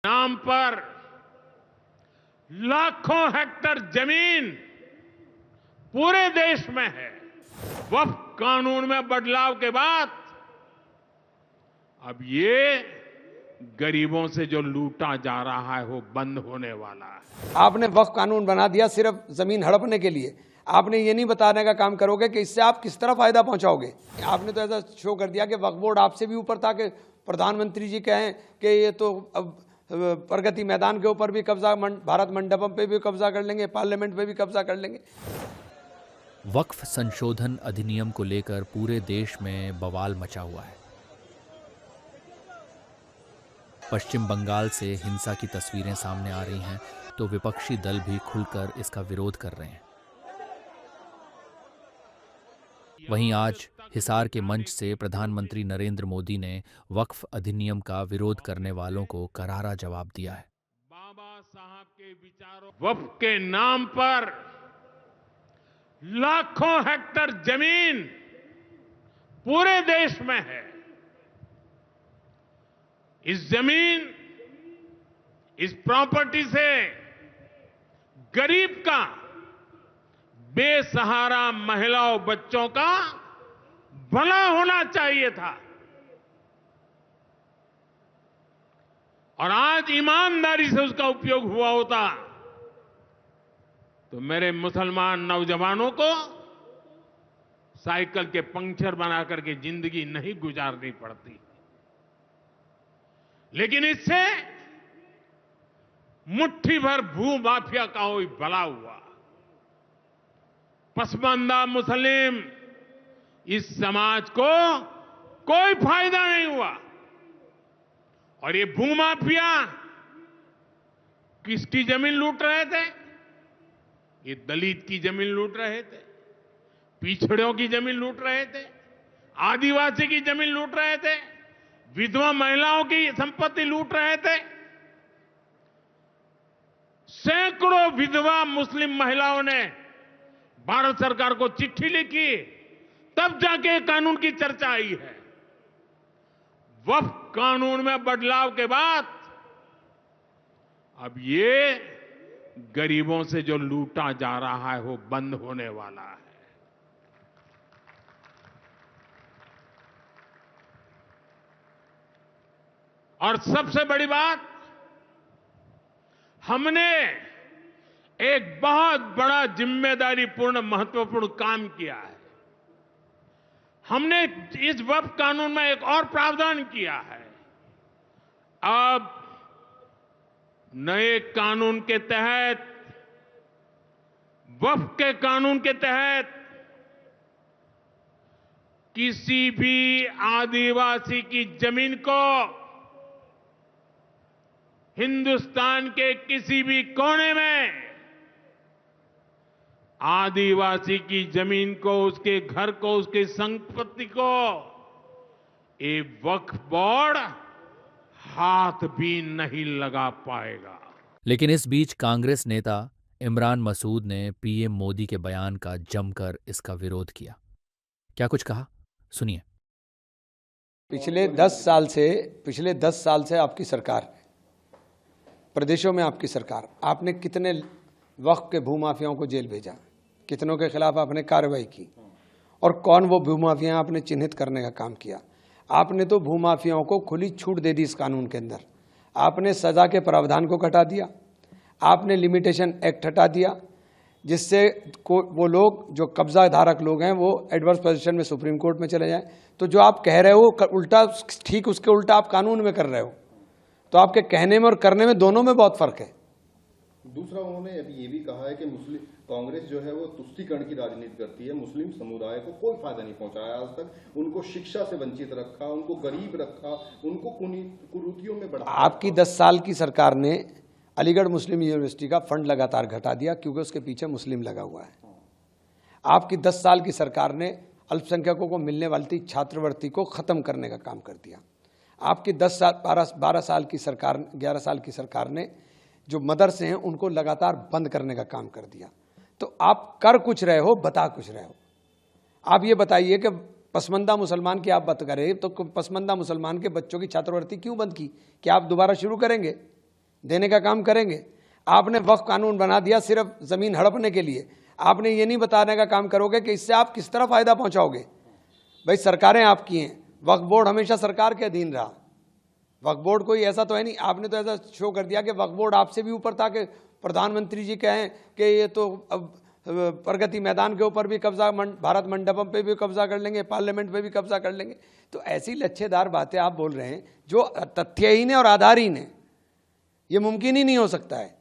नाम पर लाखों हेक्टेयर जमीन पूरे देश में है। वक्फ कानून में बदलाव के बाद अब ये गरीबों से जो लूटा जा रहा है वो बंद होने वाला है। आपने वक्फ कानून बना दिया सिर्फ जमीन हड़पने के लिए। आपने ये नहीं बताने का काम करोगे कि इससे आप किस तरह फायदा पहुंचाओगे। आपने तो ऐसा शो कर दिया कि वक्फ बोर्ड आपसे भी ऊपर था कि प्रधानमंत्री जी कहें कि ये तो अब प्रगति मैदान के ऊपर भी कब्जा, भारत मंडपम पे भी कब्जा कर लेंगे, पार्लियामेंट पे भी कब्जा कर लेंगे। वक्फ संशोधन अधिनियम को लेकर पूरे देश में बवाल मचा हुआ है। पश्चिम बंगाल से हिंसा की तस्वीरें सामने आ रही हैं तो विपक्षी दल भी खुलकर इसका विरोध कर रहे हैं। वहीं आज हिसार के मंच से प्रधानमंत्री नरेंद्र मोदी ने वक्फ अधिनियम का विरोध करने वालों को करारा जवाब दिया है। बाबा साहब के विचारों, वक्फ के नाम पर लाखों हेक्टेयर जमीन पूरे देश में है। इस जमीन, इस प्रॉपर्टी से गरीब का, बेसहारा महिलाओं बच्चों का भला होना चाहिए था। और आज ईमानदारी से उसका उपयोग हुआ होता तो मेरे मुसलमान नौजवानों को साइकिल के पंक्चर बना करके जिंदगी नहीं गुजारनी पड़ती। लेकिन इससे मुट्ठी भर भू माफिया का कोई भला हुआ। पसमानदा मुस्लिम इस समाज को कोई फायदा नहीं हुआ। और ये भूमाफिया किसकी जमीन लूट रहे थे? ये दलित की जमीन लूट रहे थे, पिछड़ों की जमीन लूट रहे थे, आदिवासी की जमीन लूट रहे थे, विधवा महिलाओं की संपत्ति लूट रहे थे। सैकड़ों विधवा मुस्लिम महिलाओं ने भारत सरकार को चिट्ठी लिखी, तब जाके कानून की चर्चा आई है। वक्फ कानून में बदलाव के बाद अब ये गरीबों से जो लूटा जा रहा है वो बंद होने वाला है। और सबसे बड़ी बात, हमने एक बहुत बड़ा जिम्मेदारीपूर्ण महत्वपूर्ण काम किया है। हमने इस वक्फ कानून में एक और प्रावधान किया है। अब नए कानून के तहत, वक्फ के कानून के तहत किसी भी आदिवासी की जमीन को हिंदुस्तान के किसी भी कोने में आदिवासी की जमीन को, उसके घर को, उसकी संपत्ति को ये वक्फ बोर्ड हाथ भी नहीं लगा पाएगा। लेकिन इस बीच कांग्रेस नेता इमरान मसूद ने पीएम मोदी के बयान का जमकर इसका विरोध किया। क्या कुछ कहा, सुनिए। पिछले 10 साल से आपकी सरकार, प्रदेशों में आपकी सरकार, आपने कितने वक्फ के भूमाफियाओं को जेल भेजा, कितनों के खिलाफ आपने कार्रवाई की, और कौन वो भूमाफिया आपने चिन्हित करने का काम किया। आपने तो भूमाफियाओं को खुली छूट दे दी इस कानून के अंदर। आपने सजा के प्रावधान को हटा दिया, आपने लिमिटेशन एक्ट हटा दिया, जिससे वो लोग जो कब्जा धारक लोग हैं वो एडवर्स पोजीशन में सुप्रीम कोर्ट में चले जाएं। तो जो आप कह रहे हो उल्टा, ठीक उसके उल्टा आप कानून में कर रहे हो। तो आपके कहने में और करने में, दोनों में बहुत फर्क है। दूसरा, उन्होंने अभी ये भी कहा है कि मुस्लिम कांग्रेस जो है वो तुष्टीकरण की राजनीति करती है। मुस्लिम समुदाय को कोई फायदा नहीं पहुंचाया आज तक, उनको शिक्षा से वंचित रखा, उनको गरीब रखा, उनको कुरीतियों में बढ़ाया। आपकी 10 साल की सरकार ने अलीगढ़ मुस्लिम यूनिवर्सिटी का फंड लगातार घटा दिया क्योंकि उसके पीछे मुस्लिम लगा हुआ है। आपकी 10 साल की सरकार ने अल्पसंख्यकों को मिलने वाली छात्रवृत्ति को खत्म करने का काम कर दिया। आपकी 12 साल की सरकार, 11 साल की सरकार ने जो मदरसे हैं उनको लगातार बंद करने का काम कर दिया। तो आप कर कुछ रहे हो, बता कुछ रहे हो। आप ये बताइए कि पसमानदा मुसलमान की आप बात करें तो पसमानदा मुसलमान के बच्चों की छात्रवृत्ति क्यों बंद की? क्या आप दोबारा शुरू करेंगे? देने का काम करेंगे। आपने वक्फ कानून बना दिया सिर्फ ज़मीन हड़पने के लिए, आपने ये नहीं बताने का काम करोगे कि इससे आप किस तरह फ़ायदा पहुंचाओगे। भाई सरकारें आपकी हैं, वक्फ बोर्ड हमेशा सरकार के अधीन रहा, वक्फ बोर्ड कोई ऐसा तो है नहीं। आपने तो ऐसा शो कर दिया कि वक्फ बोर्ड आपसे भी ऊपर था, कि प्रधानमंत्री जी कहें कि ये तो अब प्रगति मैदान के ऊपर भी कब्जा, भारत मंडपम पे भी कब्जा कर लेंगे, पार्लियामेंट पे भी कब्जा कर लेंगे। तो ऐसी लच्छेदार बातें आप बोल रहे हैं जो तथ्यहीन है और आधारहीन है। ये मुमकिन ही नहीं हो सकता है।